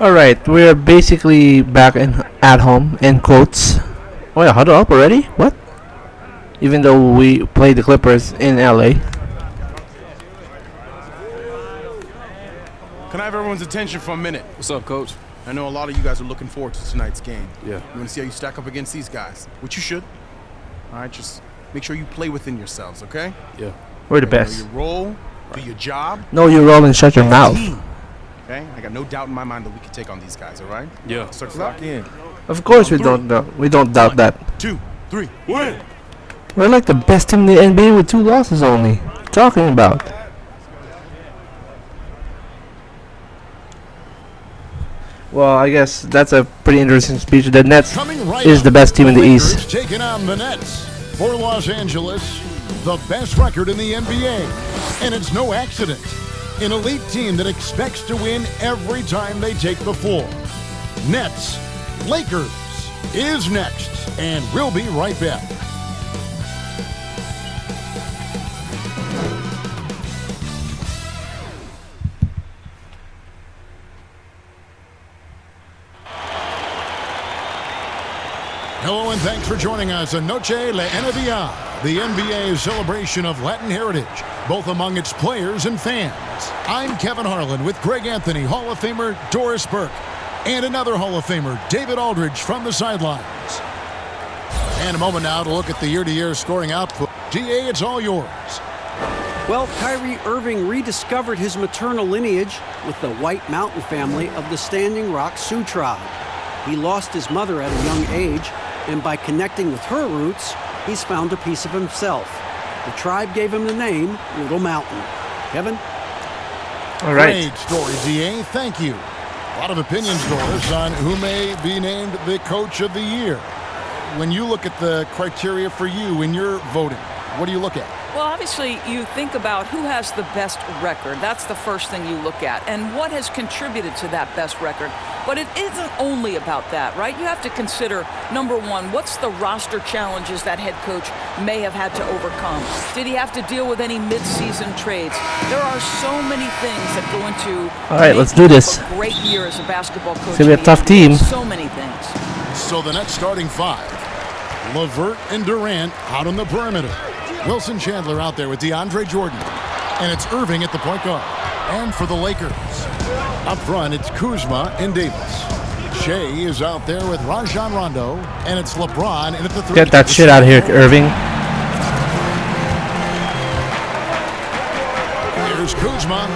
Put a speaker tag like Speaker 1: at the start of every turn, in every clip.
Speaker 1: Alright, we're basically back at home, in quotes. Oh yeah, huddle up already? What? Even though we played the Clippers in LA.
Speaker 2: Can I have everyone's attention for a minute?
Speaker 3: What's up, Coach?
Speaker 2: I know a lot of you guys are looking forward to tonight's game.
Speaker 3: Yeah.
Speaker 2: You want to see how you stack up against these guys, which you should. All right, just make sure you play within yourselves, okay?
Speaker 3: Yeah.
Speaker 1: We're the
Speaker 2: Know
Speaker 1: best.
Speaker 2: your role, do your job.
Speaker 1: No, you roll and shut your mouth.
Speaker 2: Okay? I got no doubt in my mind that we can take on these guys, all right?
Speaker 3: Yeah.
Speaker 2: Start to lock in.
Speaker 1: Of course we don't doubt. We don't doubt that.
Speaker 2: 2, 3, win!
Speaker 1: We're like the best team in the NBA with 2 losses only. What are you talking about? Well, I guess that's a pretty interesting speech. The Nets is the best team in the East.
Speaker 4: Taking on the Nets for Los Angeles, the best record in the NBA. And it's no accident. An elite team that expects to win every time they take the floor. Nets, Lakers is next, and we'll be right back. Hello and thanks for joining us on Noche La NBA, the NBA's celebration of Latin heritage, both among its players and fans. I'm Kevin Harlan with Greg Anthony, Hall of Famer Doris Burke, and another Hall of Famer, David Aldridge, from the sidelines. And a moment now to look at the year-to-year scoring output. DA, it's all yours.
Speaker 5: Well, Kyrie Irving rediscovered his maternal lineage with the White Mountain family of the Standing Rock Sioux tribe. He lost his mother at a young age, and by connecting with her roots, he's found a piece of himself. The tribe gave him the name Little Mountain. Kevin?
Speaker 1: All right.
Speaker 4: Great story, DA. Thank you. A lot of opinions, Doris, on who may be named the Coach of the Year. When you look at the criteria for you in your voting, what do you look at?
Speaker 6: Well, obviously, you think about who has the best record. That's the first thing you look at, and what has contributed to that best record. But it isn't only about that, right? You have to consider, number one, what's the roster challenges that head coach may have had to overcome? Did he have to deal with any mid-season trades? There are so many things that go into
Speaker 1: All right, let's do this.
Speaker 6: a great year as a basketball coach.
Speaker 1: It's gonna be a tough team.
Speaker 6: So many things.
Speaker 4: So the Nets starting 5. LeVert and Durant out on the perimeter. Wilson Chandler out there with DeAndre Jordan. And it's Irving at the point guard. And for the Lakers, up front, it's Kuzma and Davis. Shea is out there with Rajon Rondo. And it's LeBron in at the 3.
Speaker 1: Get that shit out of here, Irving.
Speaker 4: Here's Kuzma.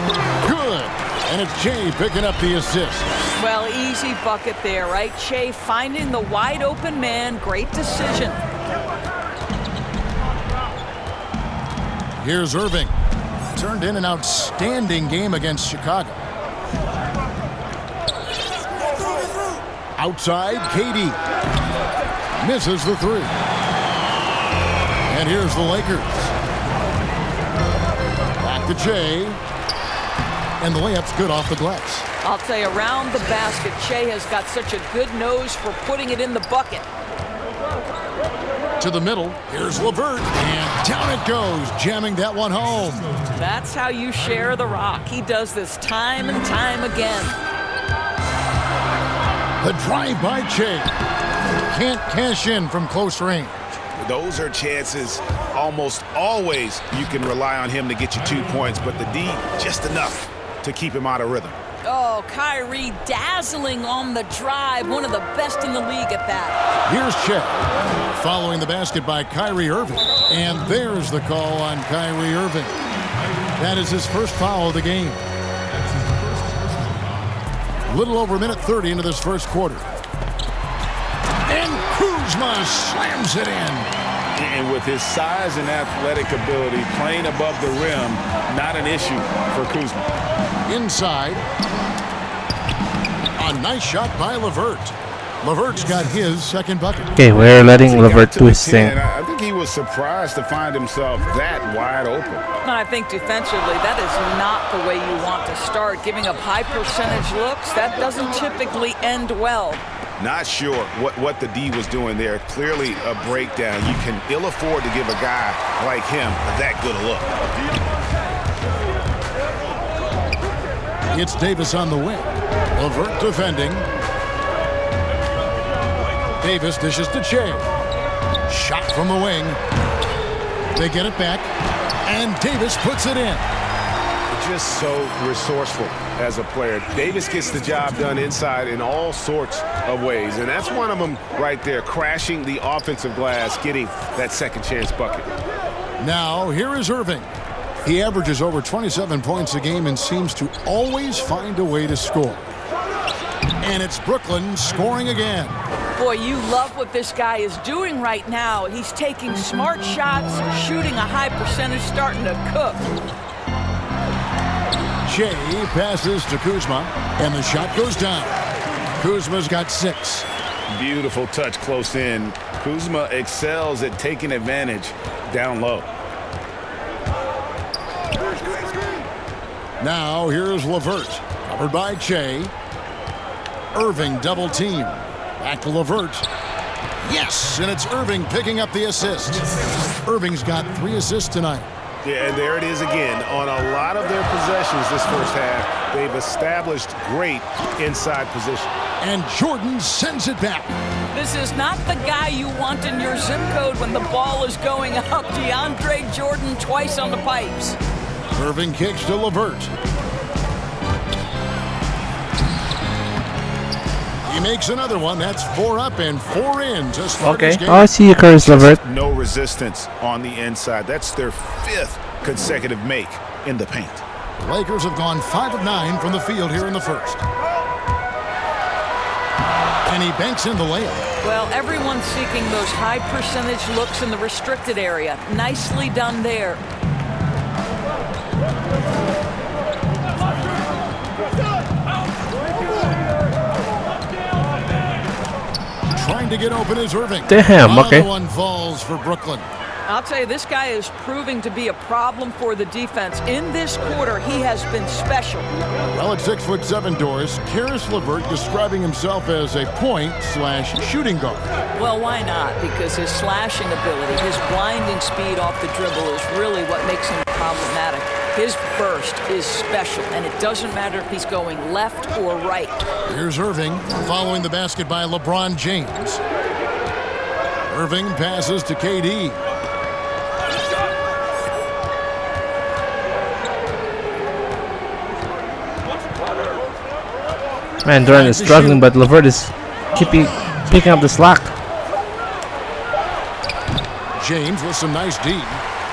Speaker 4: Good. And it's Shea picking up the assist.
Speaker 6: Well, easy bucket there, right? Shea finding the wide open man. Great decision.
Speaker 4: Here's Irving. Turned in an outstanding game against Chicago. Outside, KD. Misses the 3. And here's the Lakers. Back to Shea. And the layup's good off the glass.
Speaker 6: I'll tell you, around the basket, Shea has got such a good nose for putting it in the bucket.
Speaker 4: To the middle, here's LeVert, and down it goes, jamming that one home.
Speaker 6: That's how you share the rock. He does this time and time again.
Speaker 4: The drive by Shea. Can't cash in from close range.
Speaker 7: Those are chances almost always you can rely on him to get you 2 points, but the D, just enough to keep him out of rhythm.
Speaker 6: Oh, Kyrie dazzling on the drive. One of the best in the league at that.
Speaker 4: Here's Shea. Following the basket by Kyrie Irving. And there's the call on Kyrie Irving. That is his first foul of the game. A little over a minute 30 into this first quarter. And Kuzma slams it in.
Speaker 7: And with his size and athletic ability, playing above the rim, not an issue for Kuzma.
Speaker 4: Inside. A nice shot by LeVert. LeVert's got his second bucket.
Speaker 1: Okay, we're letting LeVert do his thing.
Speaker 7: I think he was surprised to find himself that wide open.
Speaker 6: And I think defensively, that is not the way you want to start. Giving up high percentage looks, that doesn't typically end well.
Speaker 7: Not sure what the D was doing there. Clearly a breakdown. You can ill afford to give a guy like him that good a look.
Speaker 4: It's Davis on the wing. LeVert defending. Davis dishes to Che. Shot from the wing. They get it back. And Davis puts it in.
Speaker 7: Just so resourceful as a player. Davis gets the job done inside in all sorts of ways, and that's one of them right there, crashing the offensive glass, getting that second chance bucket.
Speaker 4: Now, here is Irving. He averages over 27 points a game and seems to always find a way to score. And it's Brooklyn scoring again.
Speaker 6: Boy, you love what this guy is doing right now. He's taking smart shots, shooting a high percentage, starting to cook.
Speaker 4: Che passes to Kuzma, and the shot goes down. Kuzma's got 6.
Speaker 7: Beautiful touch close in. Kuzma excels at taking advantage down low.
Speaker 4: Now here's LeVert, covered by Che. Irving double team. Back to LeVert. Yes, and it's Irving picking up the assist. Irving's got 3 assists tonight.
Speaker 7: Yeah, and there it is again. On a lot of their possessions this first half, they've established great inside position.
Speaker 4: And Jordan sends it back.
Speaker 6: This is not the guy you want in your zip code when the ball is going up. DeAndre Jordan twice on the pipes.
Speaker 4: Irving kicks to LeVert. He makes another one. That's 4 up and 4 in to start this game.
Speaker 1: I see you, Curtis LeVert.
Speaker 7: No resistance on the inside. That's their 5th consecutive make in the paint.
Speaker 4: The Lakers have gone 5 of 9 from the field here in the first. And he banks in the layup.
Speaker 6: Well, everyone's seeking those high percentage looks in the restricted area. Nicely done there.
Speaker 4: Trying to get open is Irving.
Speaker 1: Damn, okay.
Speaker 4: Another one falls for Brooklyn.
Speaker 6: I'll tell you, this guy is proving to be a problem for the defense. In this quarter, he has been special.
Speaker 4: Well, at 6'7" Doris, Caris LeVert describing himself as a point/shooting guard.
Speaker 6: Well, why not? Because his slashing ability, his blinding speed off the dribble is really what makes him problematic. His burst is special, and it doesn't matter if he's going left or right.
Speaker 4: Here's Irving following the basket by LeBron James. Irving passes to KD.
Speaker 1: Man, Durant is struggling, but LeVert is picking up the slack.
Speaker 4: James with some nice D.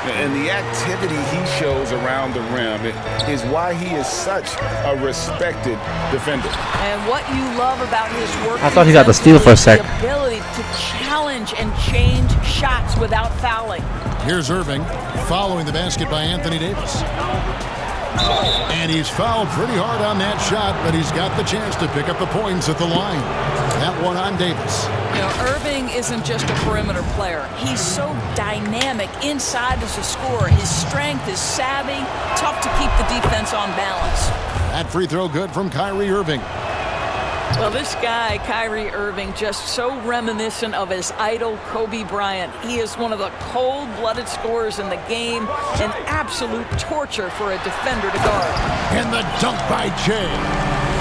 Speaker 7: And the activity he shows around the rim is why he is such a respected defender.
Speaker 6: And what you love about his work,
Speaker 1: I thought he got the steal for a sec.
Speaker 6: The ability to challenge and change shots without fouling.
Speaker 4: Here's Irving following the basket by Anthony Davis. And he's fouled pretty hard on that shot, but he's got the chance to pick up the points at the line. That one on Davis.
Speaker 6: You know, Irving isn't just a perimeter player. He's so dynamic inside as a scorer. His strength is savvy, tough to keep the defense on balance.
Speaker 4: That free throw good from Kyrie Irving.
Speaker 6: Well, this guy, Kyrie Irving, just so reminiscent of his idol, Kobe Bryant. He is one of the cold-blooded scorers in the game, an absolute torture for a defender to guard.
Speaker 4: And the dunk by Che.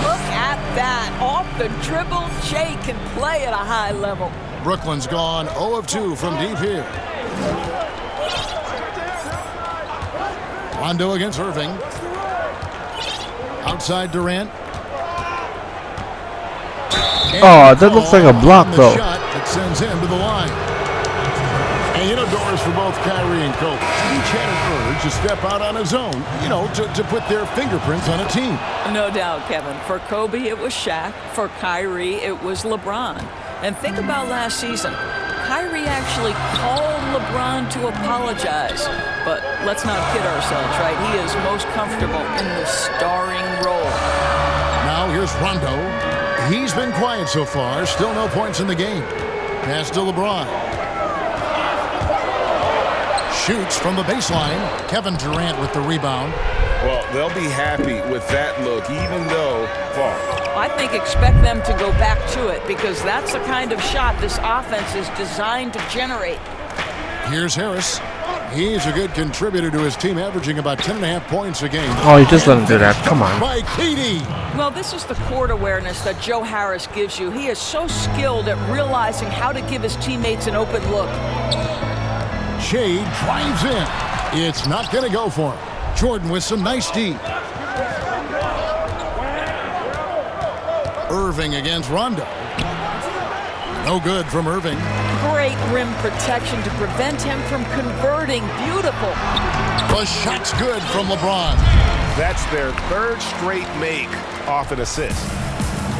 Speaker 6: Look at that. Off the dribble, Che can play at a high level.
Speaker 4: Brooklyn's gone 0 of 2 from deep here. Rondo against Irving. Outside Durant.
Speaker 1: Oh, that looks like a block, though.
Speaker 4: Shot that sends him to the line. And you know, Doris, for both Kyrie and Kobe, each had an urge to step out on his own, you know, to put their fingerprints on a team.
Speaker 6: No doubt, Kevin. For Kobe, it was Shaq. For Kyrie, it was LeBron. And think about last season. Kyrie actually called LeBron to apologize. But let's not kid ourselves, right? He is most comfortable in the starring role.
Speaker 4: Now here's Rondo. He's been quiet so far. Still no points in the game. Pass to LeBron. Shoots from the baseline. Kevin Durant with the rebound.
Speaker 7: Well, they'll be happy with that look, even though far.
Speaker 6: I think expect them to go back to it because that's the kind of shot this offense is designed to generate.
Speaker 4: Here's Harris. He's a good contributor to his team, averaging about 10.5 points a game.
Speaker 1: Oh, you just let him do that. Come on.
Speaker 4: By KD.
Speaker 6: Well, this is the court awareness that Joe Harris gives you. He is so skilled at realizing how to give his teammates an open look.
Speaker 4: Shea drives in. It's not going to go for him. Jordan with some nice D. Irving against Rondo. No good from Irving.
Speaker 6: Great rim protection to prevent him from converting. Beautiful.
Speaker 4: The shot's good from LeBron.
Speaker 7: That's their third straight make off an assist.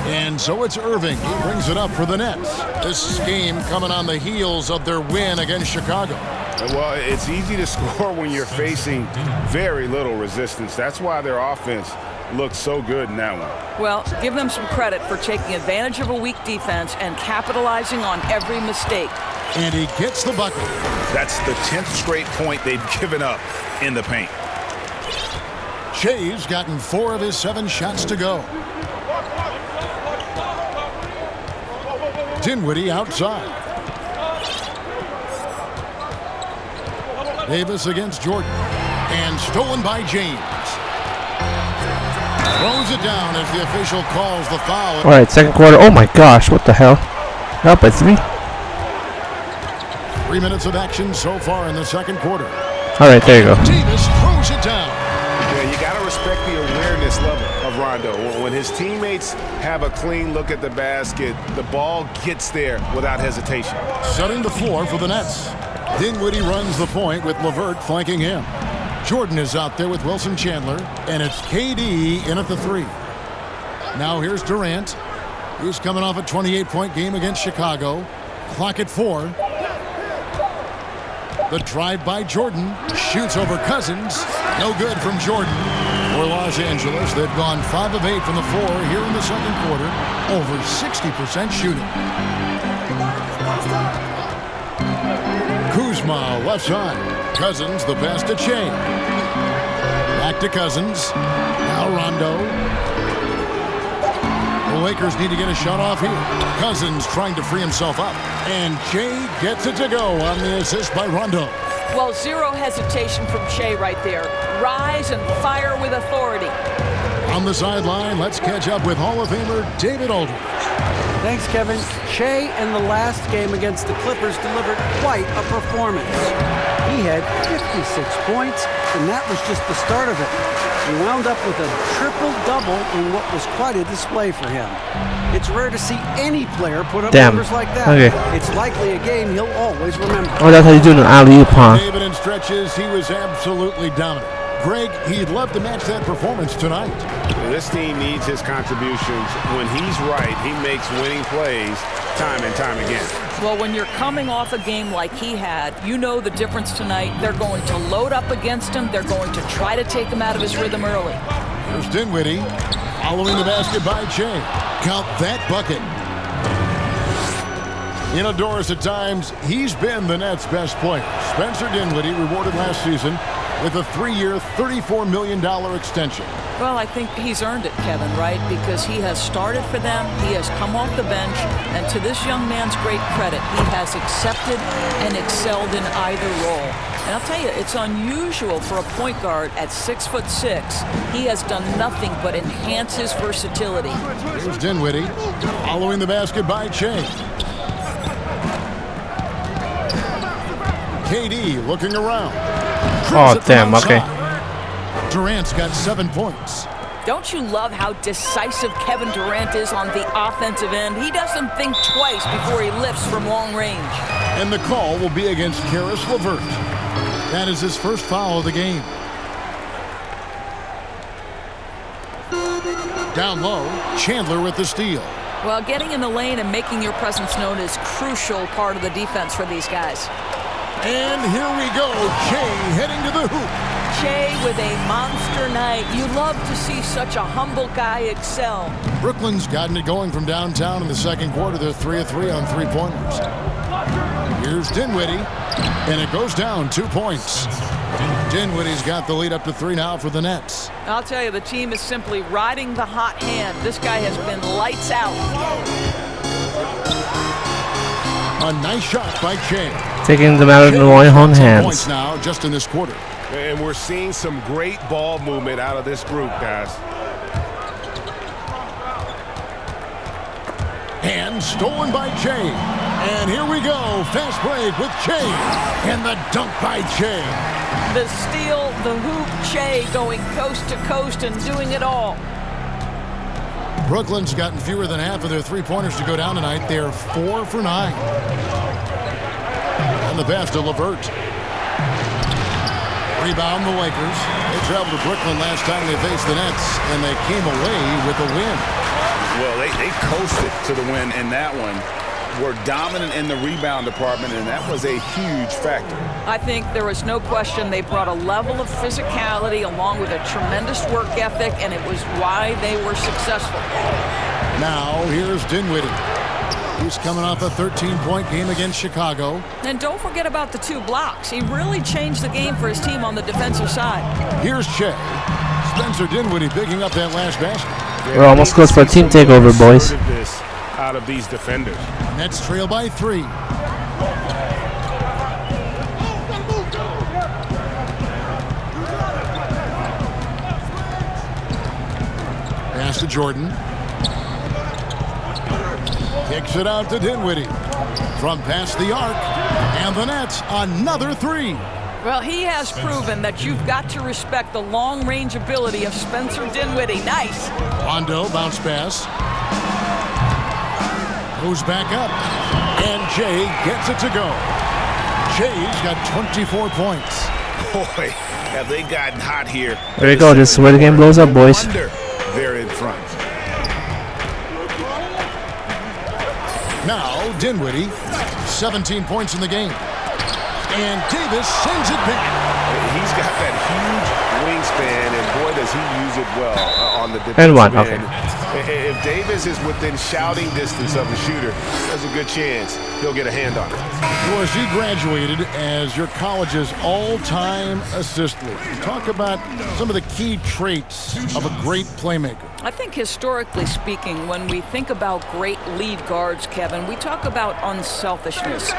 Speaker 4: And so it's Irving. He brings it up for the Nets. This game coming on the heels of their win against Chicago.
Speaker 7: Well, it's easy to score when you're facing very little resistance. That's why their offense looks so good in that one.
Speaker 6: Well, give them some credit for taking advantage of a weak defense and capitalizing on every mistake.
Speaker 4: And he gets the bucket.
Speaker 3: That's the 10th straight point they've given up in the paint.
Speaker 4: Shea's gotten 4 of his 7 shots to go. Dinwiddie outside. Davis against Jordan. And stolen by James. Throws it down as the official calls the foul.
Speaker 1: All right, second quarter. Oh my gosh, what the hell? Up at 3.
Speaker 4: 3 minutes of action so far in the second quarter.
Speaker 1: All right, there you go.
Speaker 4: Davis throws it down.
Speaker 7: Yeah, you got to respect the awareness level of Rondo. When his teammates have a clean look at the basket, the ball gets there without hesitation.
Speaker 4: Setting the floor for the Nets. Dinwiddie runs the point with LeVert flanking him. Jordan is out there with Wilson Chandler, and it's KD in at the 3. Now here's Durant. He's coming off a 28-point game against Chicago. Clock at 4. The drive by Jordan. Shoots over Cousins. No good from Jordan. For Los Angeles, they've gone 5 of 8 from the floor here in the second quarter. Over 60% shooting. Kuzma left side. Cousins the pass to Shea. Back to Cousins. Now Rondo. The Lakers need to get a shot off here. Cousins trying to free himself up. And Shea gets it to go on the assist by Rondo.
Speaker 6: Well, zero hesitation from Shea right there. Rise and fire with authority.
Speaker 4: On the sideline, let's catch up with Hall of Famer David Aldridge.
Speaker 5: Thanks, Kevin. Shea in the last game against the Clippers delivered quite a performance. He had 56 points, and that was just the start of it. He wound up with a triple-double in what was quite a display for him. It's rare to see any player put up numbers like that.
Speaker 1: Okay.
Speaker 5: It's likely a game he'll always remember.
Speaker 1: Oh, that's how you do an alley-oop, huh?
Speaker 4: David in stretches, he was absolutely dominant. Greg, he'd love to match that performance tonight.
Speaker 7: This team needs his contributions. When he's right, he makes winning plays time and time again.
Speaker 6: Well, when you're coming off a game like he had, you know the difference tonight. They're going to load up against him. They're going to try to take him out of his rhythm early.
Speaker 4: Here's Dinwiddie following the basket by Shea. Count that bucket. Indoors at times, he's been the Nets' best player. Spencer Dinwiddie rewarded last season with a 3-year, $34 million extension.
Speaker 6: Well, I think he's earned it, Kevin, right? Because he has started for them, he has come off the bench, and to this young man's great credit, he has accepted and excelled in either role. And I'll tell you, it's unusual for a point guard at 6'6". He has done nothing but enhance his versatility.
Speaker 4: Here's Dinwiddie following the basket by Shea. KD looking around.
Speaker 1: Oh, damn, okay.
Speaker 4: Durant's got 7 points.
Speaker 6: Don't you love how decisive Kevin Durant is on the offensive end? He doesn't think twice before he lifts from long range.
Speaker 4: And the call will be against Karis LeVert. That is his first foul of the game. Down low, Chandler with the steal.
Speaker 6: Well, getting in the lane and making your presence known is crucial part of the defense for these guys.
Speaker 4: And here we go. Shea heading to the hoop.
Speaker 6: Shea with a monster night. You love to see such a humble guy excel.
Speaker 4: Brooklyn's gotten it going from downtown in the second quarter. They're 3 of 3 on 3-pointers. Here's Dinwiddie, and it goes down 2 points. Dinwiddie's got the lead up to 3 now for the Nets.
Speaker 6: I'll tell you, the team is simply riding the hot hand. This guy has been lights out.
Speaker 4: A nice shot by Shea.
Speaker 1: Taking the matter in my own hands.
Speaker 4: Points now just in this quarter.
Speaker 7: And we're seeing some great ball movement out of this group, guys.
Speaker 4: And stolen by Jay. And here we go. Fast break with Jay. And the dunk by Jay.
Speaker 6: The steal, the hoop, Che going coast to coast and doing it all.
Speaker 4: Brooklyn's gotten fewer than half of their three-pointers to go down tonight. They're 4 for 9. And the pass to LeVert. Rebound the Lakers. They traveled to Brooklyn last time they faced the Nets, and they came away with a win.
Speaker 3: Well, they coasted to the win in that one. Were dominant in the rebound department, and that was a huge factor.
Speaker 6: I think there was no question they brought a level of physicality along with a tremendous work ethic, and it was why they were successful.
Speaker 4: Now, here's Dinwiddie. He's coming off a 13-point game against Chicago.
Speaker 6: And don't forget about the 2 blocks. He really changed the game for his team on the defensive side.
Speaker 4: Here's Che. Spencer Dinwiddie picking up that last basket.
Speaker 1: We're almost close for a team takeover, boys.
Speaker 7: Out of these defenders.
Speaker 4: Nets trail by 3. Pass to Jordan. Kicks it out to Dinwiddie. From past the arc. And the Nets, another 3.
Speaker 6: Well, he has proven that you've got to respect the long-range ability of Spencer Dinwiddie. Nice.
Speaker 4: Rondo bounce pass. Goes back up. And Jay gets it to go. Jay's got 24 points.
Speaker 3: Boy, have they gotten hot here.
Speaker 1: There you go. This is where the game blows up, boys.
Speaker 3: They're in front.
Speaker 4: Now, Dinwiddie, 17 points in the game. And Davis sends it back.
Speaker 7: He's got that huge wingspan, and boy, does he use it well on the defensive
Speaker 1: And 1,
Speaker 7: end.
Speaker 1: okay.
Speaker 7: If Davis is within shouting distance of the shooter, there's a good chance he'll get a hand on it.
Speaker 4: Of course, he graduated as your college's all-time assist leader. Talk about some of the key traits of a great playmaker.
Speaker 6: I think historically speaking, when we think about great lead guards, Kevin, we talk about unselfishness,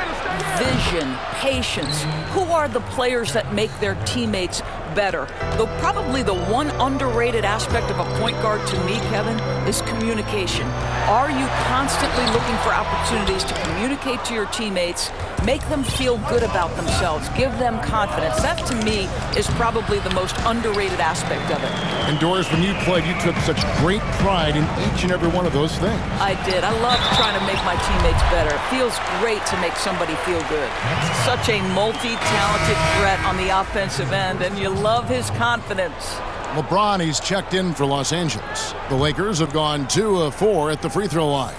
Speaker 6: vision, patience. Who are the players that make their teammates better? Though probably the one underrated aspect of a point guard to me, Kevin, is communication. Are you constantly looking for opportunities to communicate to your teammates, make them feel good about themselves, give them confidence? That, to me, is probably the most underrated aspect of it.
Speaker 4: And Doris, when you played, you took such great pride in each and every one of those things.
Speaker 6: I did. I love trying to make my teammates better. It feels great to make somebody feel good. Such a multi-talented threat on the offensive end, and you love his confidence.
Speaker 4: LeBron, he's checked in for Los Angeles. The Lakers have gone 2 of 4 at the free throw line.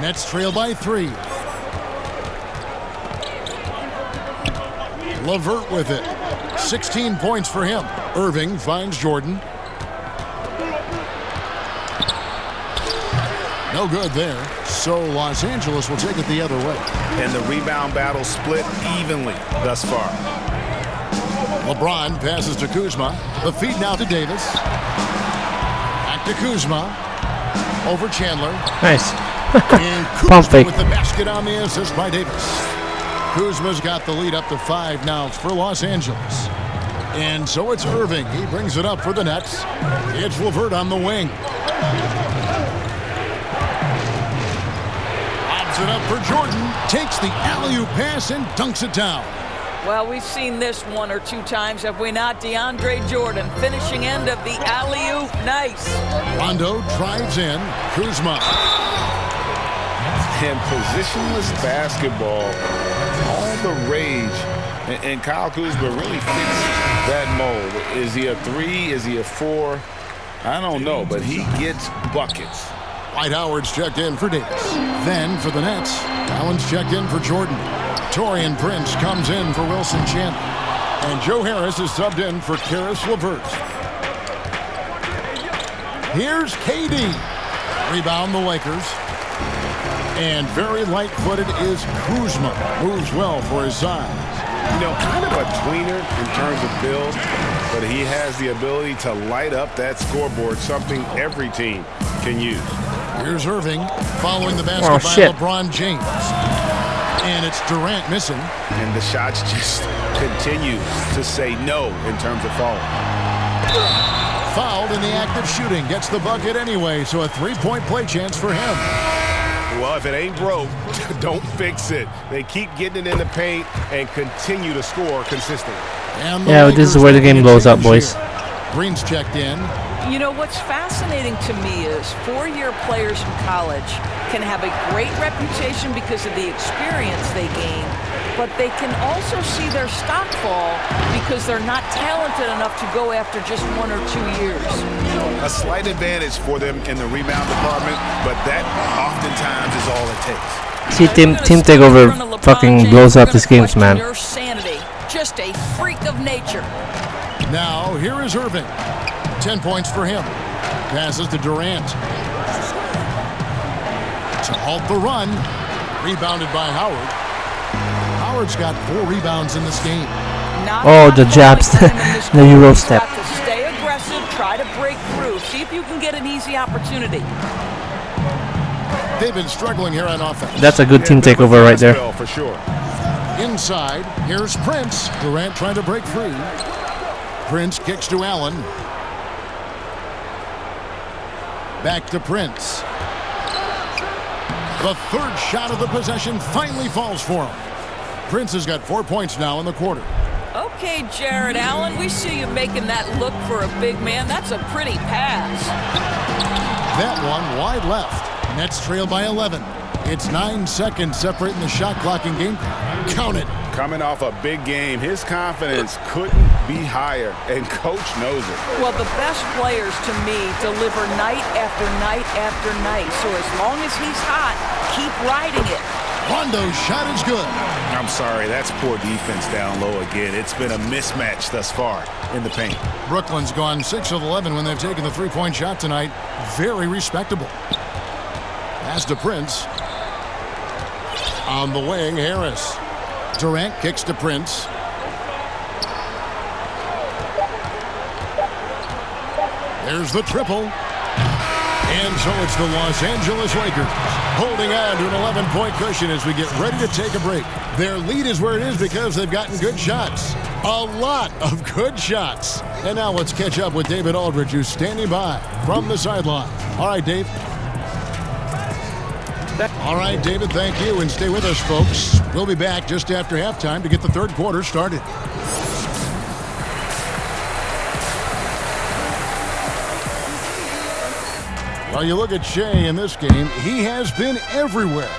Speaker 4: Nets trail by 3. LeVert with it. 16 points for him. Irving finds Jordan. No good there. So Los Angeles will take it the other way.
Speaker 3: And the rebound battle split evenly thus far.
Speaker 4: LeBron passes to Kuzma. The feed now to Davis. Back to Kuzma. Over Chandler.
Speaker 1: Nice.
Speaker 4: And
Speaker 1: Pump
Speaker 4: Kuzma
Speaker 1: fake.
Speaker 4: with the basket on the assist by Davis. Kuzma's got the lead up to 5 now for Los Angeles. And so it's Irving. He brings it up for the Nets. It's LeVert on the wing. Lobs it up for Jordan. Takes the alley-oop pass and dunks it down.
Speaker 6: Well, we've seen this 1 or 2 times, have we not? DeAndre Jordan, finishing end of the alley-oop. Nice.
Speaker 4: Rondo drives in. Kuzma.
Speaker 3: And positionless basketball, all the rage. And Kyle Kuzma really fits that mold. Is he a 3? Is he a 4? I don't know, but he gets buckets.
Speaker 4: Dwight Howard's checked in for Davis. Then for the Nets, Allen's checked in for Jordan. Torian Prince comes in for Wilson Chandler. And Joe Harris is subbed in for Karis LeVert. Here's KD. Rebound the Lakers. And very light-footed is Kuzma. Moves well for his size.
Speaker 7: You know, kind of a tweener in terms of build, but he has the ability to light up that scoreboard, something every team can use.
Speaker 4: Here's Irving following the basket by
Speaker 1: shit.
Speaker 4: LeBron James. And it's Durant missing.
Speaker 7: And the shots just continue to say no in terms of falling.
Speaker 4: Fouled in the act of shooting. Gets the bucket anyway, so a three-point play chance for him.
Speaker 7: Well, if it ain't broke, don't fix it. They keep getting it in the paint and continue to score consistently.
Speaker 4: And
Speaker 1: Yeah, this is where the game blows up, boys.
Speaker 4: Green's checked in.
Speaker 6: You know, what's fascinating to me is four-year players in college can have a great reputation because of the experience they gain, but they can also see their stock fall because they're not talented enough to go after just 1 or 2 years.
Speaker 7: A slight advantage for them in the rebound department, but that oftentimes is all it takes.
Speaker 1: See, team takeover fucking blows up these games, man.
Speaker 6: Your sanity, just a freak of nature.
Speaker 4: Now, here is Irving. 10 points for him. Passes to Durant. To halt the run. Rebounded by Howard. Howard's got 4 rebounds in this game.
Speaker 1: The jabs. The Euro step.
Speaker 6: To stay aggressive, try to break through. See if you can get an easy opportunity.
Speaker 4: They've been struggling here on offense.
Speaker 1: That's a good team takeover right there.
Speaker 7: For sure.
Speaker 4: Inside, here's Prince. Durant trying to break free. Prince kicks to Allen. Back to Prince. The third shot of the possession finally falls for him. Prince has got 4 points now in the quarter.
Speaker 6: Okay, Jared Allen, we see you making that look for a big man. That's a pretty pass.
Speaker 4: That one wide left. Nets trail by 11. It's 9 seconds separating the shot clock and game. Count it.
Speaker 3: Coming off a big game, his confidence couldn't be higher, and coach knows it.
Speaker 6: Well, the best players to me deliver night after night after night. So as long as he's hot, keep riding it.
Speaker 4: Rondo's shot is good.
Speaker 7: I'm sorry, that's poor defense down low again. It's been a mismatch thus far in the paint.
Speaker 4: Brooklyn's gone 6 of 11 when they've taken the three-point shot tonight. Very respectable. Pass to Prince. On the wing, Harris. Durant kicks to Prince. There's the triple. And so it's the Los Angeles Lakers holding on to an 11-point cushion as we get ready to take a break. Their lead is where it is because they've gotten good shots. A lot of good shots. And now let's catch up with David Aldridge, who's standing by from the sideline. All right, Dave. All right, David, thank you. And stay with us, folks. We'll be back just after halftime to get the third quarter started. Well, you look at Shea in this game, he has been everywhere.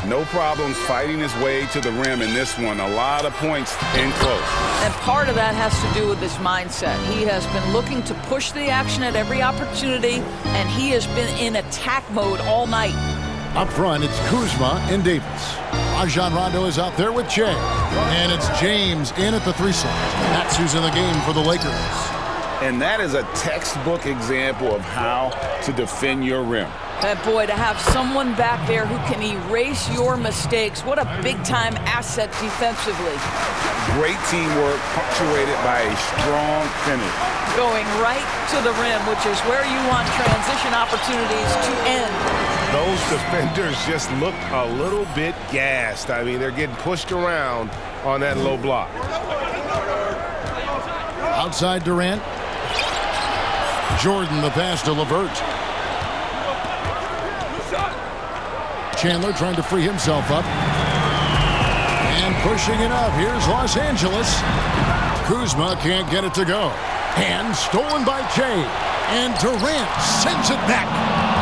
Speaker 3: No problems fighting his way to the rim in this one. A lot of points in close.
Speaker 6: And part of that has to do with his mindset. He has been looking to push the action at every opportunity, and he has been in attack mode all night.
Speaker 4: Up front, it's Kuzma and Davis. Rajon Rondo is out there with Shea. And it's James in at the 3 slot. That's who's in the game for the Lakers.
Speaker 3: And that is a textbook example of how to defend your rim.
Speaker 6: And boy, to have someone back there who can erase your mistakes, what a big-time asset defensively.
Speaker 3: Great teamwork punctuated by a strong finish.
Speaker 6: Going right to the rim, which is where you want transition opportunities to end.
Speaker 7: Those defenders just look a little bit gassed. I mean, they're getting pushed around on that low block.
Speaker 4: Outside Durant. Jordan, the pass to LeVert. Chandler trying to free himself up. And pushing it up. Here's Los Angeles. Kuzma can't get it to go. And stolen by Shea. And Durant sends it back.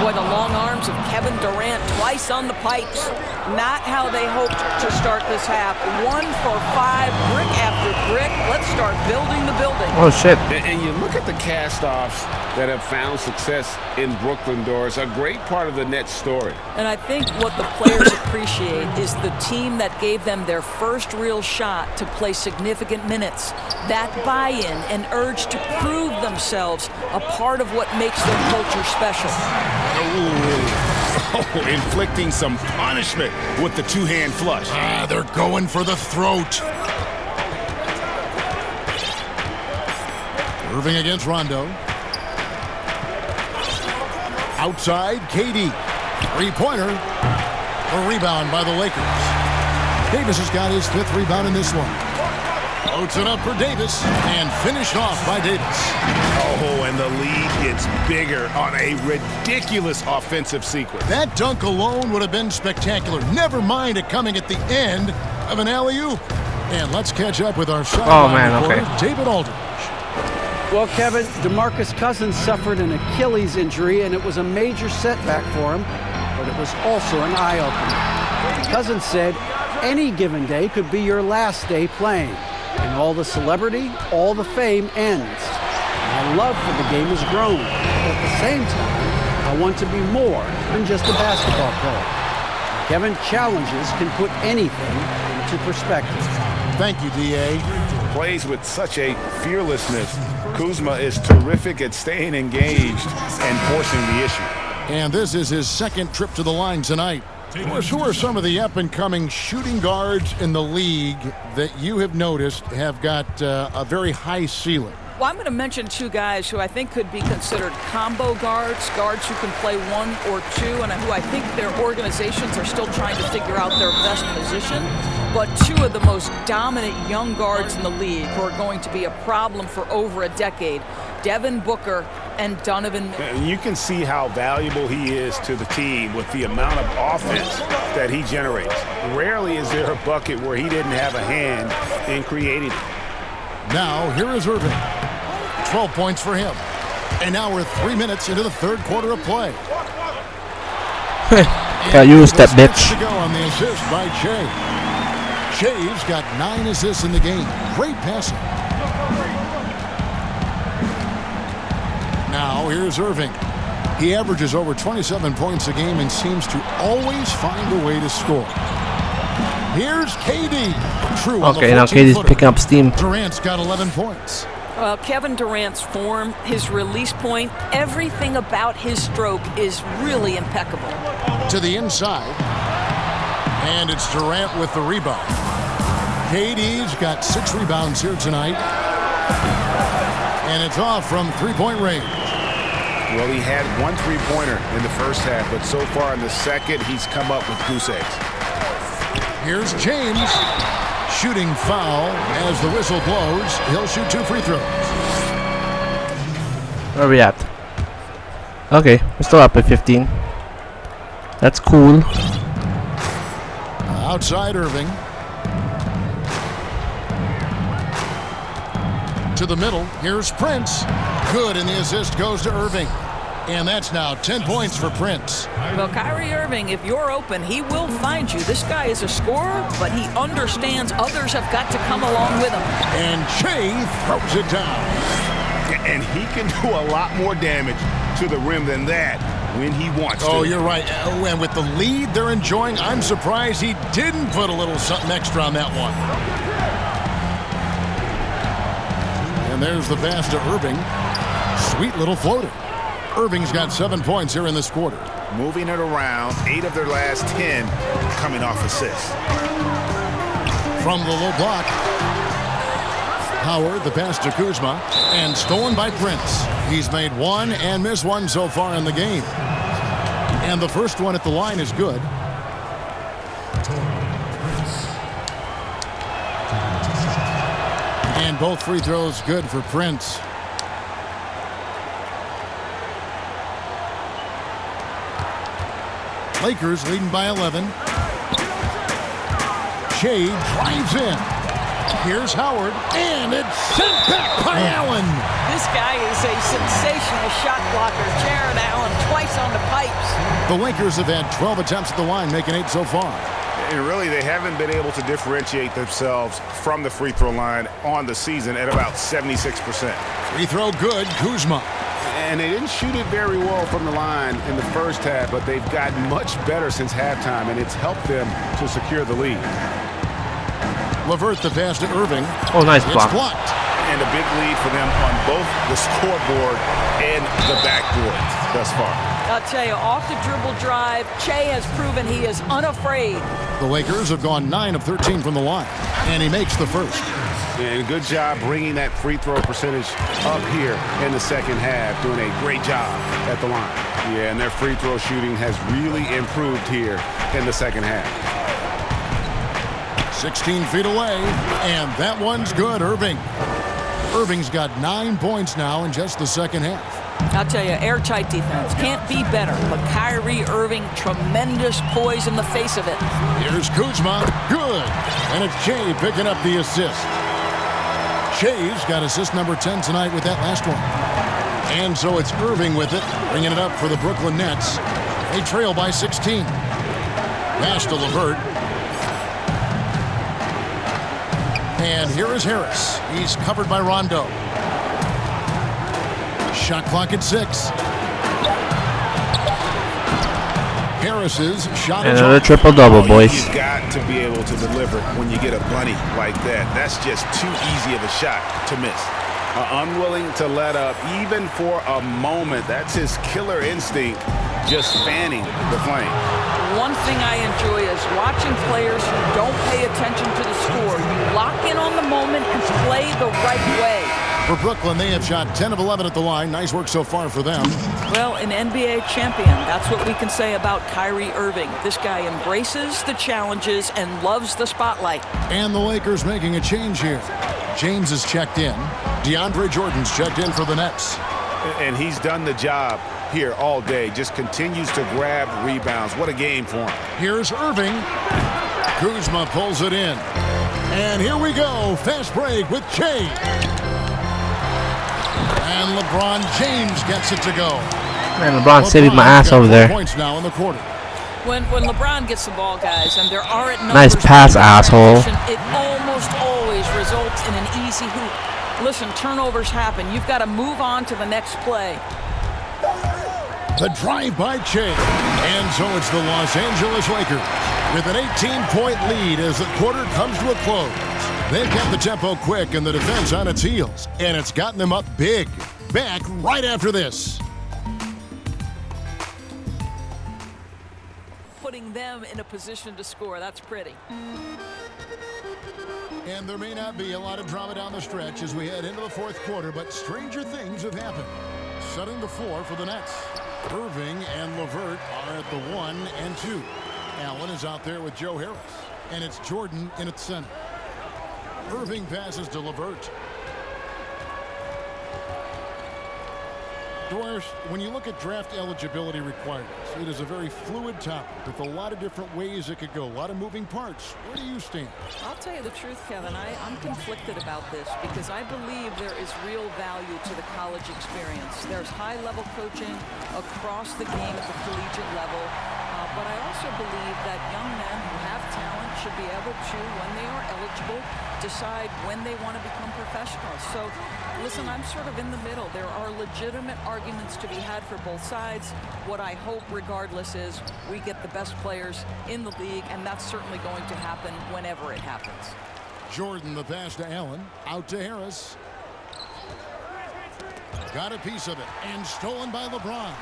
Speaker 6: Boy, the long arms of Kevin Durant twice on the pipes. Not how they hoped to start this half. 1 for 5, brick after brick. Let's start building the building.
Speaker 1: Oh, shit.
Speaker 3: And you look at the cast-offs that have found success in Brooklyn, Doris, a great part of the Nets story.
Speaker 6: And I think what the players appreciate is the team that gave them their first real shot to play significant minutes. That buy-in and urge to prove themselves a part of what makes their culture special.
Speaker 7: Oh, inflicting some punishment with the two-hand flush.
Speaker 4: They're going for the throat. Irving against Rondo. Outside, KD. Three-pointer. A rebound by the Lakers. Davis has got his 5th rebound in this one. Floats it up for Davis and finished off by Davis.
Speaker 7: Oh, and the lead gets bigger on a ridiculous offensive sequence.
Speaker 4: That dunk alone would have been spectacular. Never mind it coming at the end of an alley-oop. And let's catch up with our sideline reporter, David Aldridge.
Speaker 5: Well, Kevin, DeMarcus Cousins suffered an Achilles injury, and it was a major setback for him, but it was also an eye-opener. Cousins said, any given day could be your last day playing, and all the celebrity, all the fame ends. My love for the game has grown, but at the same time, I want to be more than just a basketball player. Kevin, challenges can put anything into perspective.
Speaker 4: Thank you, D.A.
Speaker 3: Plays with such a fearlessness. Kuzma is terrific at staying engaged and forcing the issue.
Speaker 4: And this is his 2nd trip to the line tonight. Of course, who are some of the up-and-coming shooting guards in the league that you have noticed have got a very high ceiling?
Speaker 6: Well, I'm going to mention 2 guys who I think could be considered combo guards who can play 1 or 2, and who I think their organizations are still trying to figure out their best position. But 2 of the most dominant young guards in the league who are going to be a problem for over a decade, Devin Booker and Donovan.
Speaker 7: You can see how valuable he is to the team with the amount of offense that he generates. Rarely is there a bucket where he didn't have a hand in creating it.
Speaker 4: Now, here is Irving. 12 points for him. And now we're 3 minutes into the 3rd quarter of play.
Speaker 1: Got used that bitch.
Speaker 4: To go on the assist by Shea. Shea's got 9 assists in the game. Great passing. Now here's Irving. He averages over 27 points a game and seems to always find a way to score. Here's KD. True.
Speaker 1: Okay, now KD's picking up steam.
Speaker 4: Durant's got 11 points.
Speaker 6: Well, Kevin Durant's form, his release point, everything about his stroke is really impeccable.
Speaker 4: To the inside. And it's Durant with the rebound. KD's got 6 rebounds here tonight. And it's off from 3-point range.
Speaker 7: Well, he had 1 3-pointer in the first half, but so far in the second, he's come up with goose eggs.
Speaker 4: Here's James. Shooting foul as the whistle blows. He'll shoot 2 free throws.
Speaker 1: Where are we at? Okay, we're still up by 15. That's cool.
Speaker 4: Outside Irving. To the middle. Here's Prince. Good, and the assist goes to Irving. And that's now 10 points for Prince.
Speaker 6: Well, Kyrie Irving, if you're open, he will find you. This guy is a scorer, but he understands others have got to come along with him.
Speaker 4: And Shea throws it down.
Speaker 7: And he can do a lot more damage to the rim than that when he wants to.
Speaker 4: Oh, you're right. And with the lead they're enjoying, I'm surprised he didn't put a little something extra on that one. And there's the pass to Irving. Sweet little floater. Irving's got 7 points here in this quarter.
Speaker 7: Moving it around, 8 of their last 10 coming off assists.
Speaker 4: From the low block. Howard, the pass to Kuzma, and stolen by Prince. He's made 1 and missed 1 so far in the game. And the first one at the line is good. And both free throws good for Prince. Lakers leading by 11. Shea drives in. Here's Howard, and it's sent back by Allen.
Speaker 6: This guy is a sensational shot blocker. Jared Allen twice on the pipes.
Speaker 4: The Lakers have had 12 attempts at the line, making 8 so far.
Speaker 7: And really, they haven't been able to differentiate themselves from the free throw line on the season at about 76%.
Speaker 4: Free throw good, Kuzma.
Speaker 7: And they didn't shoot it very well from the line in the first half, but they've gotten much better since halftime, and it's helped them to secure the lead.
Speaker 4: LeVert the pass to Irving.
Speaker 1: Oh, nice block.
Speaker 4: It's blocked.
Speaker 7: And a big lead for them on both the scoreboard and the backboard thus far.
Speaker 6: I'll tell you, off the dribble drive, Che has proven he is unafraid.
Speaker 4: The Lakers have gone 9 of 13 from the line, and he makes the first.
Speaker 7: And good job bringing that free throw percentage up here in the second half. Doing a great job at the line. Yeah, and their free throw shooting has really improved here in the second half.
Speaker 4: 16 feet away, and that one's good, Irving. Irving's got 9 points now in just the second half.
Speaker 6: I'll tell you, airtight defense. Can't be better. But Kyrie Irving, tremendous poise in the face of it.
Speaker 4: Here's Kuzma. Good. And it's Shea picking up the assist. Shea's got assist number 10 tonight with that last one. And so it's Irving with it, bringing it up for the Brooklyn Nets. They trail by 16. Pass to LeVert. And here is Harris. He's covered by Rondo. Shot clock at 6. Harris's shot is
Speaker 1: another triple-double, boys.
Speaker 7: You've got to be able to deliver when you get a bunny like that. That's just too easy of a shot to miss. Unwilling to let up even for a moment. That's his killer instinct, just fanning the flame.
Speaker 6: One thing I enjoy is watching players who don't pay attention to the score. You lock in on the moment and play the right way.
Speaker 4: For Brooklyn, they have shot 10 of 11 at the line. Nice work so far for them.
Speaker 6: Well, an NBA champion. That's what we can say about Kyrie Irving. This guy embraces the challenges and loves the spotlight.
Speaker 4: And the Lakers making a change here. James is checked in. DeAndre Jordan's checked in for the Nets.
Speaker 7: And he's done the job here all day. Just continues to grab rebounds. What a game for him.
Speaker 4: Here's Irving. Kuzma pulls it in. And here we go. Fast break with Shea. And LeBron James gets it to go.
Speaker 1: Man, LeBron saving my ass over there.
Speaker 4: Points now in the quarter.
Speaker 6: When LeBron gets the ball, guys, and there aren't numbers,
Speaker 1: nice pass, asshole.
Speaker 6: It almost always results in an easy hoop. Listen, turnovers happen. You've got to move on to the next play.
Speaker 4: The drive by Shea. And so it's the Los Angeles Lakers with an 18-point lead as the quarter comes to a close. They've kept the tempo quick and the defense on its heels, and it's gotten them up big. Back right after this.
Speaker 6: Putting them in a position to score. That's pretty.
Speaker 4: And there may not be a lot of drama down the stretch as we head into the fourth quarter, but stranger things have happened. Setting the floor for the Nets. Irving and LeVert are at the 1 and 2. Allen is out there with Joe Harris, and it's Jordan in its center. Irving passes to LeVert. Doris, when you look at draft eligibility requirements, it is a very fluid topic with a lot of different ways it could go, a lot of moving parts. Where do you stand?
Speaker 6: I'll tell you the truth, Kevin. I'm conflicted about this because I believe there is real value to the college experience. There's high-level coaching across the game at the collegiate level, but I also believe that young men who have talent should be able to, when they are eligible, decide when they want to become professionals. So, listen, I'm sort of in the middle. There are legitimate arguments to be had for both sides. What I hope, regardless, is we get the best players in the league, and that's certainly going to happen whenever it happens.
Speaker 4: Jordan, the pass to Allen, out to Harris. Got a piece of it, and stolen by LeBron.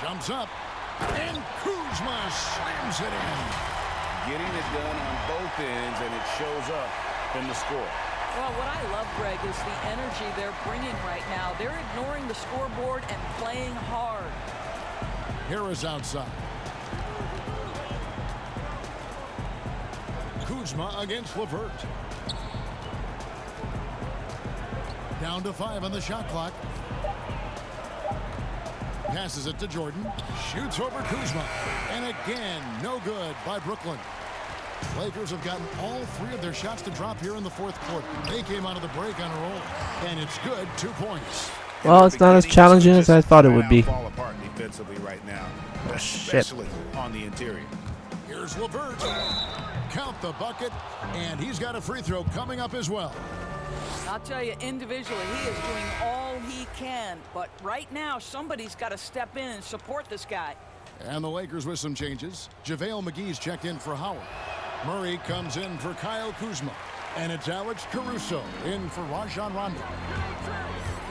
Speaker 4: Jumps up, and Kuzma slams it in.
Speaker 3: Getting it done on both ends, and it shows up in the score.
Speaker 6: Well, what I love, Greg, is the energy they're bringing right now. They're ignoring the scoreboard and playing hard.
Speaker 4: Harris outside. Kuzma against LeVert. Down to 5 on the shot clock. Passes it to Jordan. Shoots over Kuzma. And again, no good by Brooklyn. Lakers have gotten all 3 of their shots to drop here in the fourth quarter. They came out of the break on a roll. And it's good, 2 points.
Speaker 1: Well, it's not as challenging as I thought it would be.
Speaker 7: Fall apart defensively right now,
Speaker 1: Shit.
Speaker 7: especially on the interior.
Speaker 4: Here's LeVert. Count the bucket. And he's got a free throw coming up as well.
Speaker 6: I'll tell you, individually, he is doing all he can. But right now, somebody's got to step in and support this guy.
Speaker 4: And the Lakers with some changes. JaVale McGee's checked in for Howard. Murray comes in for Kyle Kuzma. And it's Alex Caruso in for Rajon Rondo.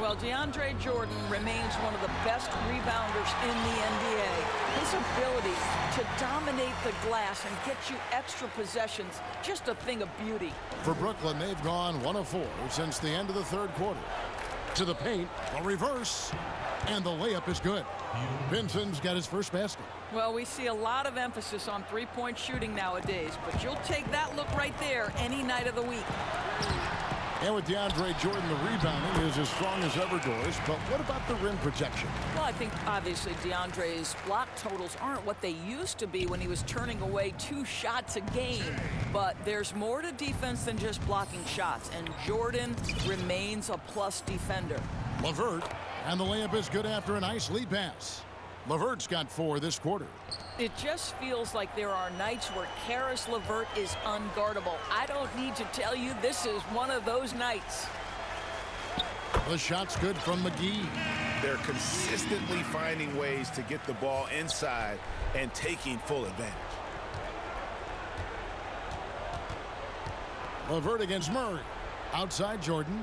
Speaker 6: Well, DeAndre Jordan remains one of the best rebounders in the NBA. His ability to dominate the glass and get you extra possessions, just a thing of beauty.
Speaker 4: For Brooklyn, they've gone 1 of 4 since the end of the third quarter. To the paint, a reverse, and the layup is good. Pinson's got his first basket.
Speaker 6: Well, we see a lot of emphasis on three-point shooting nowadays, but you'll take that look right there any night of the week.
Speaker 4: And with DeAndre Jordan, the rebounding is as strong as ever, Doris. But what about the rim protection?
Speaker 6: Well, I think obviously DeAndre's block totals aren't what they used to be when he was turning away 2 shots a game. But there's more to defense than just blocking shots, and Jordan remains a plus defender.
Speaker 4: LeVert, and the layup is good after a nice lead pass. LeVert's got 4 this quarter.
Speaker 6: It just feels like there are nights where Caris LeVert is unguardable. I don't need to tell you, this is one of those nights.
Speaker 4: The shot's good from McGee.
Speaker 7: They're consistently finding ways to get the ball inside and taking full advantage.
Speaker 4: LeVert against Murray. Outside Jordan.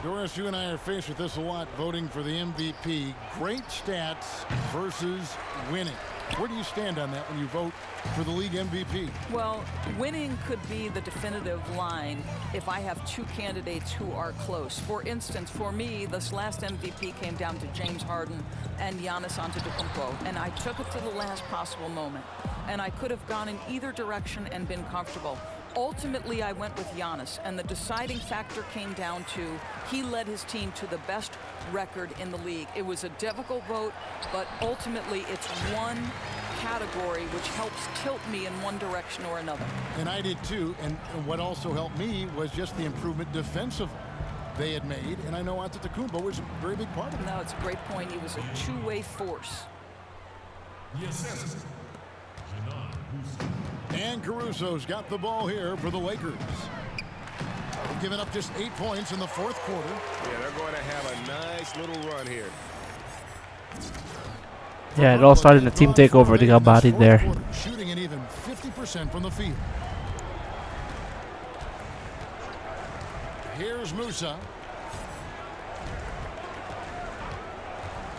Speaker 4: Doris, you and I are faced with this a lot, voting for the MVP. Great stats versus winning. Where do you stand on that when you vote for the league MVP?
Speaker 6: Well, winning could be the definitive line if I have 2 candidates who are close. For instance, for me, this last MVP came down to James Harden and Giannis Antetokounmpo, and I took it to the last possible moment. And I could have gone in either direction and been comfortable. Ultimately, I went with Giannis, and the deciding factor came down to he led his team to the best record in the league. It was a difficult vote, but ultimately it's one category which helps tilt me in one direction or another.
Speaker 4: And I did too, and what also helped me was just the improvement defensively they had made, and I know Antetokounmpo was a very big part of it.
Speaker 6: No, it's a great point. He was a two-way force.
Speaker 4: And Caruso's got the ball here for the Lakers. Giving up just 8 points in the fourth quarter.
Speaker 7: Yeah, they're going to have a nice little run here.
Speaker 1: Yeah, it all started in a team takeover. They got bodied there.
Speaker 4: Shooting an even 50% from the field. Here's Musa.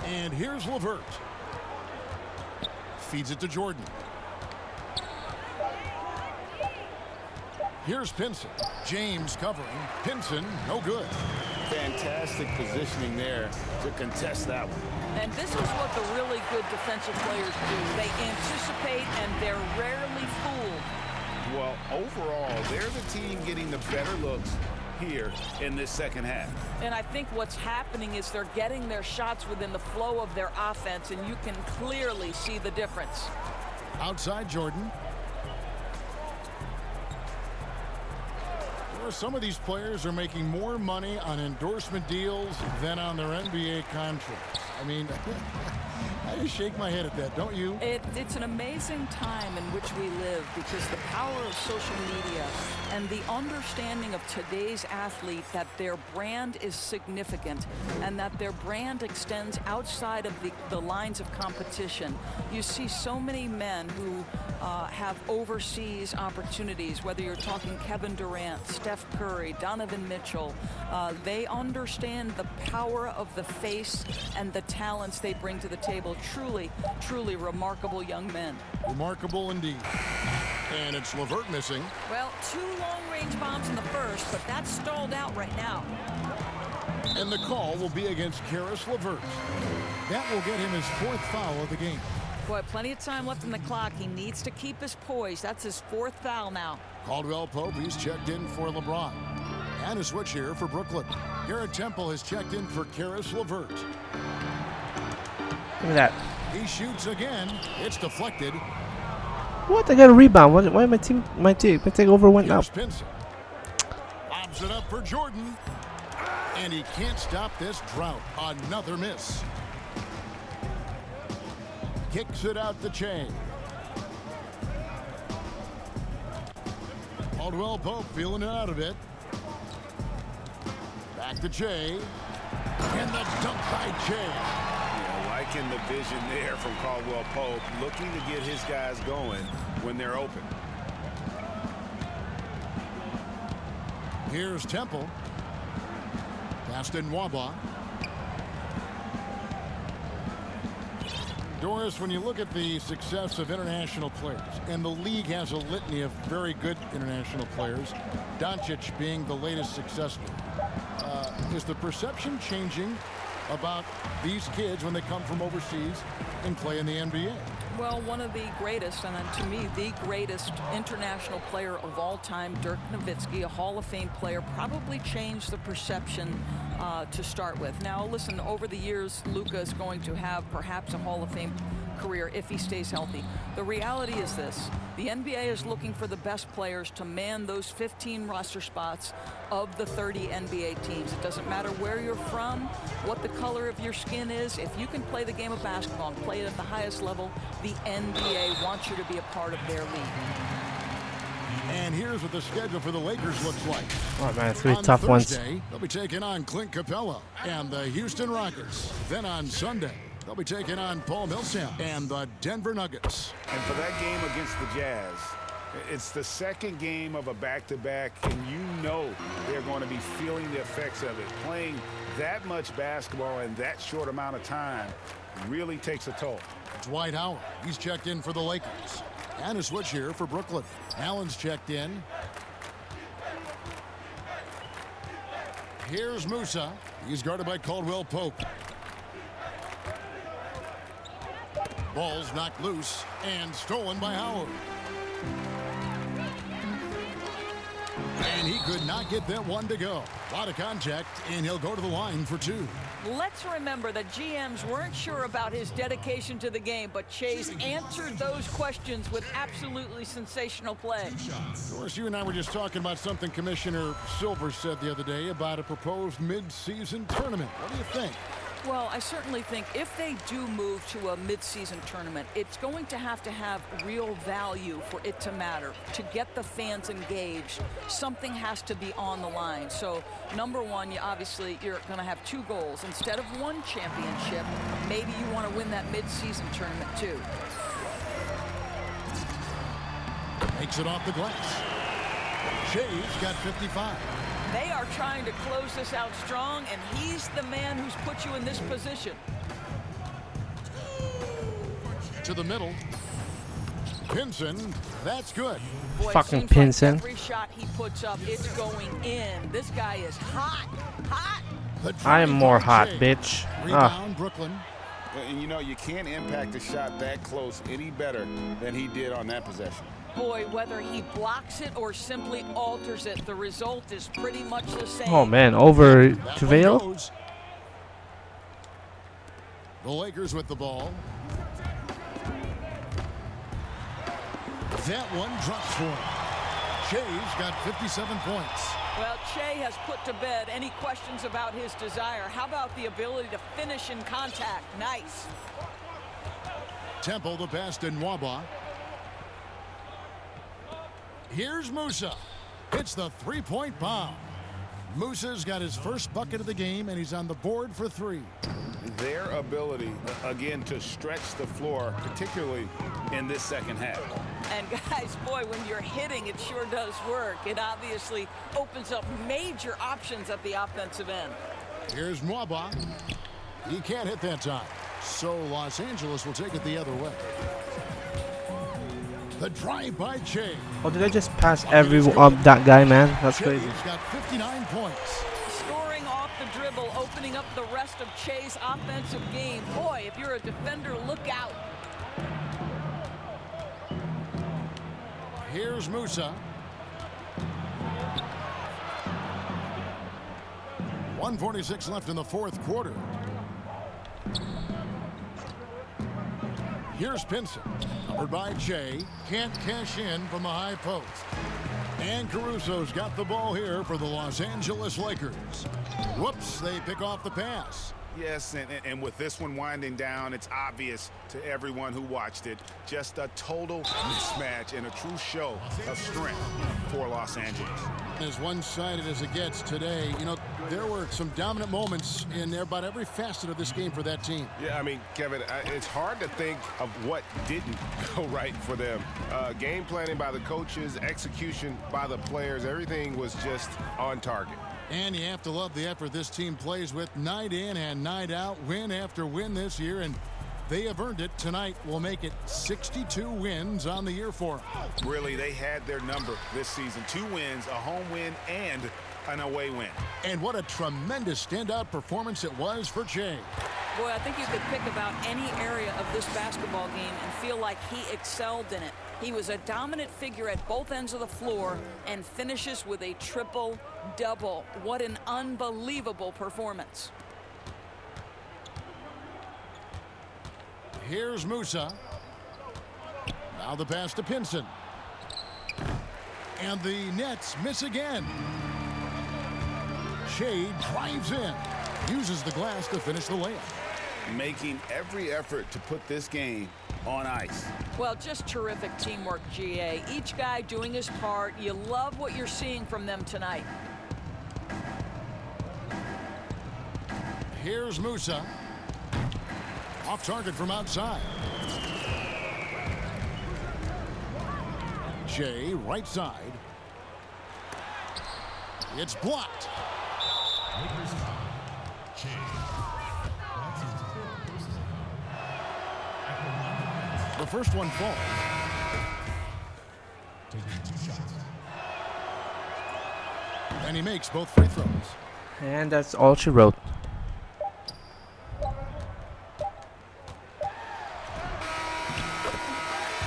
Speaker 4: And here's LeVert. Feeds it to Jordan. Here's Pinson. James covering. Pinson, no good.
Speaker 3: Fantastic positioning there to contest that one.
Speaker 6: And this is what the really good defensive players do. They anticipate and they're rarely fooled.
Speaker 3: Well, overall, they're the team getting the better looks here in this second half.
Speaker 6: And I think what's happening is they're getting their shots within the flow of their offense, and you can clearly see the difference.
Speaker 4: Outside Jordan. Some of these players are making more money on endorsement deals than on their NBA contracts. I mean, I just shake my head at that, don't you?
Speaker 6: It's an amazing time in which we live because the power of social media and the understanding of today's athlete that their brand is significant and that their brand extends outside of the lines of competition. You see so many men who have overseas opportunities, whether you're talking Kevin Durant, Steph Curry, Donovan Mitchell. They understand the power of the face and the talents they bring to the table. Truly, truly remarkable young men.
Speaker 4: Remarkable indeed. And it's LeVert missing.
Speaker 6: Well, 2 long-range bombs in the first, but that's stalled out right now.
Speaker 4: And the call will be against Caris LeVert. That will get him his 4th foul of the game.
Speaker 6: Boy, plenty of time left in the clock. He needs to keep his poise. That's his 4th foul now.
Speaker 4: Caldwell Pope, he's checked in for LeBron. And a switch here for Brooklyn. Garrett Temple has checked in for Caris LeVert.
Speaker 1: Look at that.
Speaker 4: He shoots again. It's deflected.
Speaker 1: What? I got a rebound. Why my takeover went up?
Speaker 4: Here's Pinson. Lobs it up for Jordan. And he can't stop this drought. Another miss. Kicks it out to Che. Caldwell Pope feeling it out a bit. Back to Che. And the dunk by Che.
Speaker 7: Yeah, liking the vision there from Caldwell Pope, looking to get his guys going when they're open.
Speaker 4: Here's Temple. Passed in Waba. Doris, when you look at the success of international players, and the league has a litany of very good international players, Doncic being the latest success story, is the perception changing about these kids when they come from overseas and play in the NBA?
Speaker 6: Well, one of the greatest, and to me, the greatest international player of all time, Dirk Nowitzki, a Hall of Fame player, probably changed the perception to start with. Now, listen, over the years, Luka is going to have perhaps a Hall of Fame career if he stays healthy. The reality is this: the NBA is looking for the best players to man those 15 roster spots of the 30 NBA teams. It doesn't matter where you're from, what the color of your skin is. If you can play the game of basketball and play it at the highest level, the NBA wants you to be a part of their league.
Speaker 4: And here's what the schedule for the Lakers looks like.
Speaker 1: Oh man, it's gonna be
Speaker 4: On
Speaker 1: tough ones.
Speaker 4: Thursday, they'll be taking on Clint Capella and the Houston Rockets. Then on Sunday, they'll be taking on Paul Millsap and the Denver Nuggets.
Speaker 7: And for that game against the Jazz, it's the second game of a back-to-back, and you know they're going to be feeling the effects of it. Playing that much basketball in that short amount of time really takes a toll.
Speaker 4: Dwight Howard, he's checked in for the Lakers. And a switch here for Brooklyn. Allen's checked in. Here's Musa. He's guarded by Caldwell Pope. Ball's knocked loose and stolen by Howard. And he could not get that one to go. A lot of contact, and he'll go to the line for two.
Speaker 6: Let's remember that GMs weren't sure about his dedication to the game, but Chase answered those questions with absolutely sensational play.
Speaker 4: Of course, you and I were just talking about something Commissioner Silver said the other day about a proposed mid-season tournament. What do you think?
Speaker 6: Well, I certainly think if they do move to a mid-season tournament, it's going to have real value for it to matter. To get the fans engaged, something has to be on the line. So, number one, you're going to have two goals. Instead of one championship, maybe you want to win that mid-season tournament too.
Speaker 4: Takes it off the glass. Shea's got 55.
Speaker 6: They are trying to close this out strong, and he's the man who's put you in this position.
Speaker 4: To the middle. Pinson, that's good.
Speaker 6: Boy,
Speaker 1: Fucking
Speaker 6: it seems
Speaker 1: Pinson.
Speaker 6: like every shot he puts up, it's going in. This guy is hot, hot.
Speaker 1: I am more hot, bitch.
Speaker 4: Rebound, Brooklyn.
Speaker 3: And you know, you can't impact a shot that close any better than he did on that possession.
Speaker 6: Boy, whether he blocks it or simply alters it, the result is pretty much the same.
Speaker 1: Oh man, over
Speaker 4: That
Speaker 1: to
Speaker 4: one
Speaker 1: Vale.
Speaker 4: goes. The Lakers with the ball. That one drops for him. Shea's got 57 points.
Speaker 6: Well, Shea has put to bed any questions about his desire. How about the ability to finish in contact? Nice.
Speaker 4: Temple, the pass to Nwaba. Here's Musa. It's the three-point bomb. Musa's got his first bucket of the game, and he's on the board for three.
Speaker 3: Their ability, again, to stretch the floor, particularly in this second half.
Speaker 6: And guys, boy, when you're hitting, it sure does work. It obviously opens up major options at the offensive end.
Speaker 4: Here's Nwaba. He can't hit that time. So Los Angeles will take it the other way. The drive by Che.
Speaker 1: Oh, did I just pass that guy, man? That's crazy.
Speaker 4: He's got 59 points.
Speaker 6: Scoring off the dribble, opening up the rest of Che's offensive game. Boy, if you're a defender, look out.
Speaker 4: Here's Musa. 1:46 left in the fourth quarter. Here's Pinson. Covered by Che. Can't cash in from the high post. And Caruso's got the ball here for the Los Angeles Lakers. Whoops, they pick off the pass.
Speaker 7: Yes, and with this one winding down, it's obvious to everyone who watched it. Just a total mismatch and a true show of strength for Los Angeles.
Speaker 4: As one-sided as it gets today, you know, there were some dominant moments in about every facet of this game for that team.
Speaker 7: Yeah, I mean, Kevin, it's hard to think of what didn't go right for them. Game planning by the coaches, execution by the players, everything was just on target.
Speaker 4: And you have to love the effort this team plays with night in and night out, win after win this year, and they have earned it. Tonight will make it 62 wins on the year for them.
Speaker 7: Really, they had their number this season. 2 wins, a home win, and an away win.
Speaker 4: And what a tremendous standout performance it was for Jay.
Speaker 6: Boy, I think you could pick about any area of this basketball game and feel like he excelled in it. He was a dominant figure at both ends of the floor and finishes with a triple-double. What an unbelievable performance.
Speaker 4: Here's Musa. Now the pass to Pinson. And the Nets miss again. Shea drives in. Uses the glass to finish the layup.
Speaker 3: Making every effort to put this game on ice.
Speaker 6: Well, just terrific teamwork, GA. Each guy doing his part. You love what you're seeing from them tonight.
Speaker 4: Here's Musa. Off target from outside. Jay, right side. It's blocked. The first one falls. And he makes both free throws.
Speaker 1: And that's all she wrote.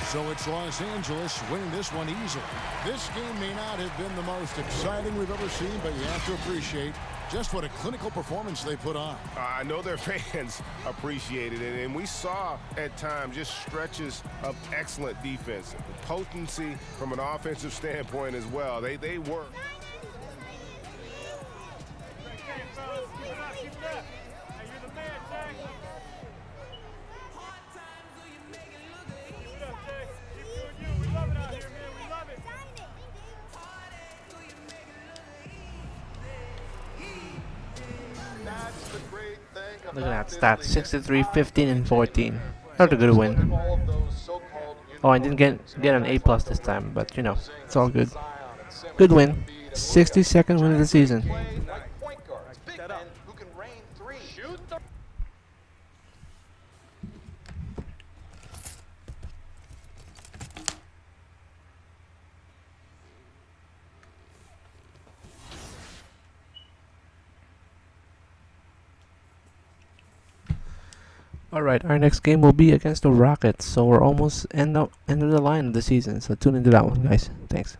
Speaker 4: So it's Los Angeles winning this one easily. This game may not have been the most exciting we've ever seen, but you have to appreciate just what a clinical performance they put on.
Speaker 7: I know their fans appreciated it, and we saw at times just stretches of excellent defense. Potency from an offensive standpoint as well. They were.
Speaker 1: Look at that stat, 63, 15, and 14. Not a good win. Oh, I didn't get an A+ this time, but you know, it's all good. Good win. 62nd win of the season. Alright, our next game will be against the Rockets, so we're almost end of the line of the season, so tune into that one, guys. Thanks.